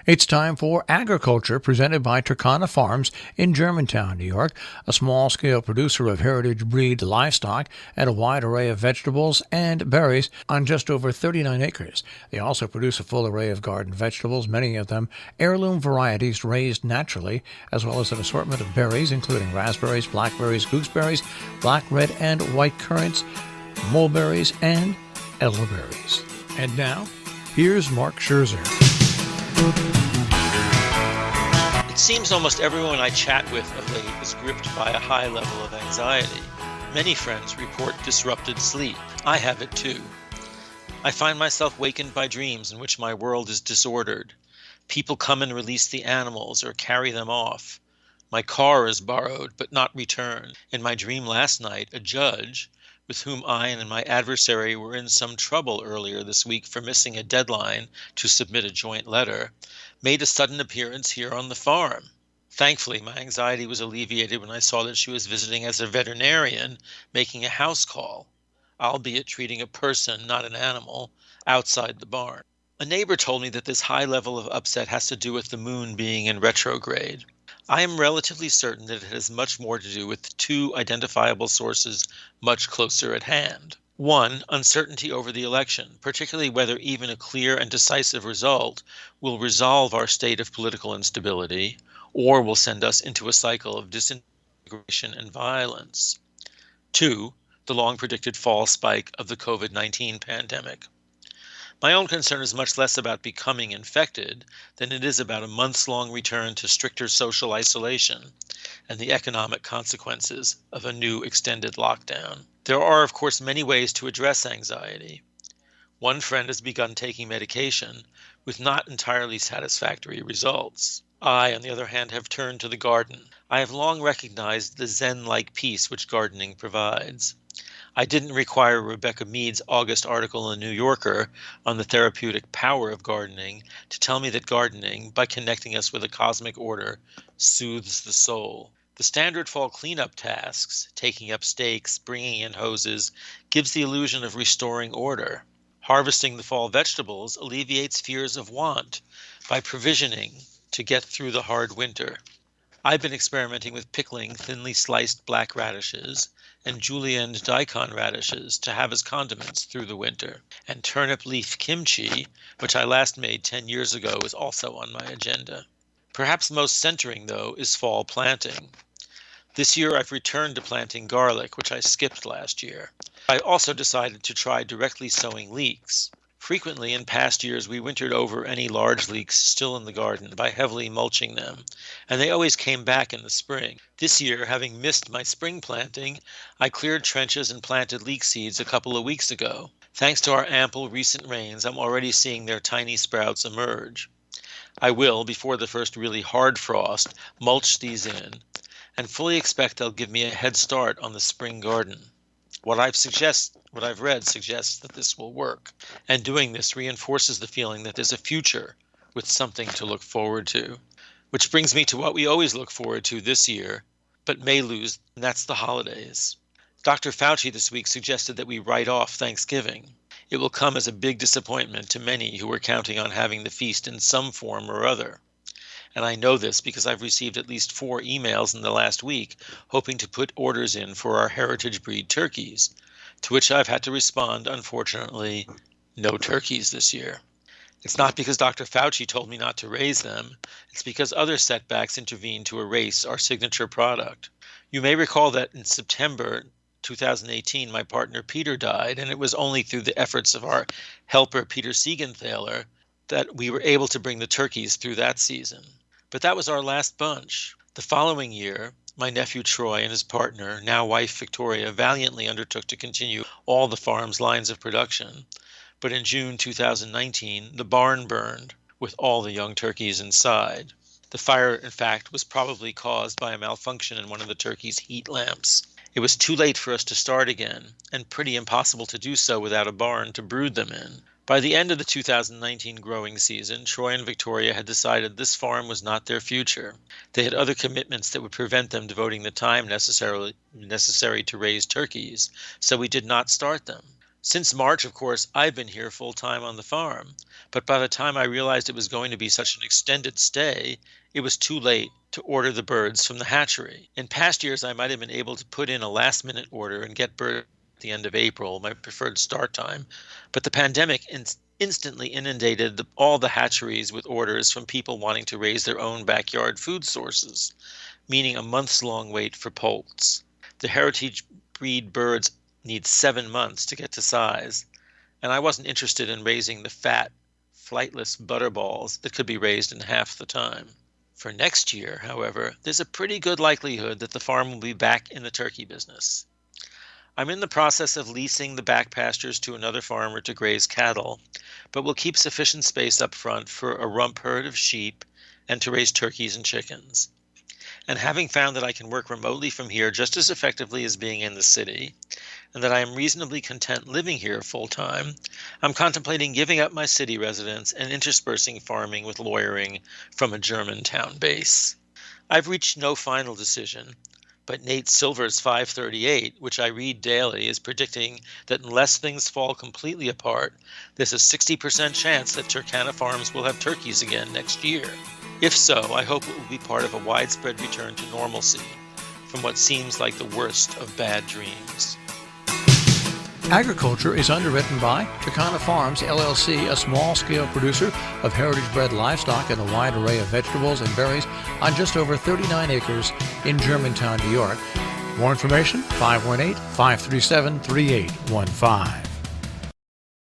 It's time for Agriculture, presented by Turkana Farms in Germantown, New York, a small-scale producer of heritage breed livestock and a wide array of vegetables and berries on just over 39 acres. They also produce a full array of garden vegetables, many of them heirloom varieties raised naturally, as well as an assortment of berries, including raspberries, blackberries, gooseberries, black, red, and white currants, mulberries, and elderberries. And now, here's Mark Scherzer. It seems almost everyone I chat with of late is gripped by a high level of anxiety. Many friends report disrupted sleep. I have it too. I find myself wakened by dreams in which my world is disordered. People come and release the animals or carry them off. My car is borrowed but not returned. In my dream last night, a judge, with whom I and my adversary were in some trouble earlier this week for missing a deadline to submit a joint letter, made a sudden appearance here on the farm. Thankfully, my anxiety was alleviated when I saw that she was visiting as a veterinarian, making a house call, albeit treating a person, not an animal, outside the barn. A neighbor told me that this high level of upset has to do with the moon being in retrograde. I am relatively certain that it has much more to do with two identifiable sources much closer at hand. One, uncertainty over the election, particularly whether even a clear and decisive result will resolve our state of political instability or will send us into a cycle of disintegration and violence. Two, the long-predicted fall spike of the COVID-19 pandemic. My own concern is much less about becoming infected than it is about a months-long return to stricter social isolation and the economic consequences of a new extended lockdown. There are, of course, many ways to address anxiety. One friend has begun taking medication with not entirely satisfactory results. I, on the other hand, have turned to the garden. I have long recognized the Zen-like peace which gardening provides. I didn't require Rebecca Mead's August article in the New Yorker on the therapeutic power of gardening to tell me that gardening, by connecting us with a cosmic order, soothes the soul. The standard fall cleanup tasks, taking up stakes, bringing in hoses, gives the illusion of restoring order. Harvesting the fall vegetables alleviates fears of want by provisioning to get through the hard winter. I've been experimenting with pickling thinly sliced black radishes and julienned daikon radishes to have as condiments through the winter. And turnip leaf kimchi, which I last made 10 years ago, is also on my agenda. Perhaps most centering, though, is fall planting. This year I've returned to planting garlic, which I skipped last year. I also decided to try directly sowing leeks. Frequently in past years we wintered over any large leeks still in the garden by heavily mulching them, and they always came back in the spring. This year, having missed my spring planting, I cleared trenches and planted leek seeds a couple of weeks ago. Thanks to our ample recent rains, I'm already seeing their tiny sprouts emerge. I will, before the first really hard frost, mulch these in, and fully expect they'll give me a head start on the spring garden. What I've read suggests that this will work, and doing this reinforces the feeling that there's a future with something to look forward to. Which brings me to what we always look forward to this year, but may lose, and that's the holidays. Dr. Fauci this week suggested that we write off Thanksgiving. It will come as a big disappointment to many who were counting on having the feast in some form or other. And I know this because I've received at least 4 emails in the last week hoping to put orders in for our heritage breed turkeys, to which I've had to respond, unfortunately, no turkeys this year. It's not because Dr. Fauci told me not to raise them. It's because other setbacks intervened to erase our signature product. You may recall that in September 2018, my partner Peter died, and it was only through the efforts of our helper Peter Siegenthaler that we were able to bring the turkeys through that season. But that was our last bunch. The following year, my nephew Troy and his partner, now wife Victoria, valiantly undertook to continue all the farm's lines of production. But in June 2019, the barn burned with all the young turkeys inside. The fire, in fact, was probably caused by a malfunction in one of the turkeys' heat lamps. It was too late for us to start again, and pretty impossible to do so without a barn to brood them in. By the end of the 2019 growing season, Troy and Victoria had decided this farm was not their future. They had other commitments that would prevent them devoting the time necessary to raise turkeys, so we did not start them. Since March, of course, I've been here full-time on the farm, but by the time I realized it was going to be such an extended stay, it was too late to order the birds from the hatchery. In past years, I might have been able to put in a last-minute order and get birds at the end of April, my preferred start time, but the pandemic instantly inundated all the hatcheries with orders from people wanting to raise their own backyard food sources, meaning a months-long wait for poults. The heritage breed birds need 7 months to get to size, and I wasn't interested in raising the fat, flightless butterballs that could be raised in half the time. For next year, however, there's a pretty good likelihood that the farm will be back in the turkey business. I'm in the process of leasing the back pastures to another farmer to graze cattle, but will keep sufficient space up front for a rump herd of sheep and to raise turkeys and chickens. And having found that I can work remotely from here just as effectively as being in the city, and that I am reasonably content living here full-time, I'm contemplating giving up my city residence and interspersing farming with lawyering from a Germantown base. I've reached no final decision, but Nate Silver's 538, which I read daily, is predicting that unless things fall completely apart, there's a 60% chance that Turkana Farms will have turkeys again next year. If so, I hope it will be part of a widespread return to normalcy from what seems like the worst of bad dreams. Agriculture is underwritten by Turkana Farms, LLC, a small-scale producer of heritage-bred livestock and a wide array of vegetables and berries on just over 39 acres in Germantown, New York. More information, 518-537-3815.